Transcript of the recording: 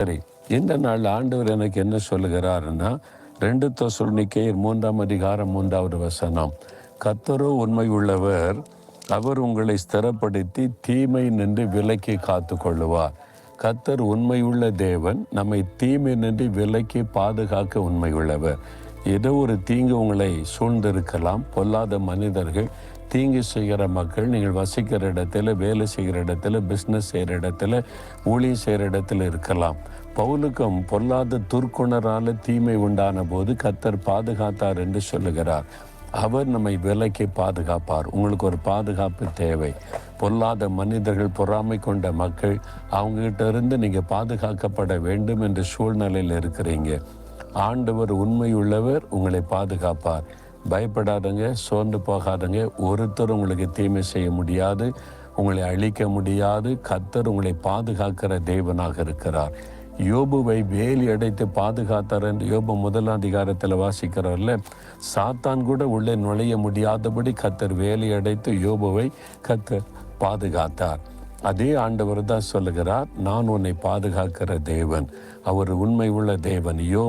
சரி, இந்த நாள் ஆண்டவர் எனக்கு என்ன சொல்லுகிறாருன்னா, 2 தெசலோனிக்கேயர் 3ஆம் அதிகாரம் 3வது வசனம். கர்த்தரோ உண்மை உள்ளவர், அவர் உங்களை ஸ்திரப்படுத்தி தீமை நின்று விலக்கி காத்து கொள்ளுவார். கர்த்தர் உண்மையுள்ள தேவன், நம்மை தீமை நின்று விலக்கி பாதுகாக்க உண்மையுள்ளவர். ஏதோ ஒரு தீங்கு உங்களை சூழ்ந்திருக்கலாம். பொல்லாத மனிதர்கள், தீங்கு செய்கிற மக்கள், நீங்கள் வசிக்கிற இடத்துல, வேலை செய்கிற இடத்துல, பிஸ்னஸ் செய்கிற இடத்துல, ஊழியம் செய்கிற இடத்துல இருக்கலாம். பவுலுக்கும் பொல்லாத துர்க்குணரால் தீமை உண்டான போது கர்த்தர் பாதுகாத்தார் என்று சொல்லுகிறார். அவர் நம்மை விலக்கி பாதுகாப்பார். உங்களுக்கு ஒரு பாதுகாப்பு தேவை. பொல்லாத மனிதர்கள், பொறாமை கொண்ட மக்கள், அவங்ககிட்ட இருந்து நீங்கள் பாதுகாக்கப்பட வேண்டும் என்ற சூழ்நிலையில் இருக்கிறீங்க. ஆண்டவர் உண்மையுள்ளவர், உங்களை பாதுகாப்பார். பயப்படாதங்க, சோர்ந்து போகாதங்க. ஒருத்தர் உங்களுக்கு தீமை செய்ய முடியாது, உங்களை அழிக்க முடியாது. கர்த்தர் உங்களை பாதுகாக்கிற தேவனாக இருக்கிறார். யோபுவை வேலி அடைத்து பாதுகாத்தார் என்று யோபு 1ஆம் அதிகாரத்தில் வாசிக்கிறார்ல. சாத்தான் கூட உள்ளே நுழைய முடியாதபடி கர்த்தர் வேலி அடைத்து யோபுவை கர்த்தர் பாதுகாத்தார். அதே ஆண்டவர் தான் சொல்லுகிறார், நான் உன்னை பாதுகாக்கிற தேவன். அவர் உண்மை உள்ள தேவன். யோபு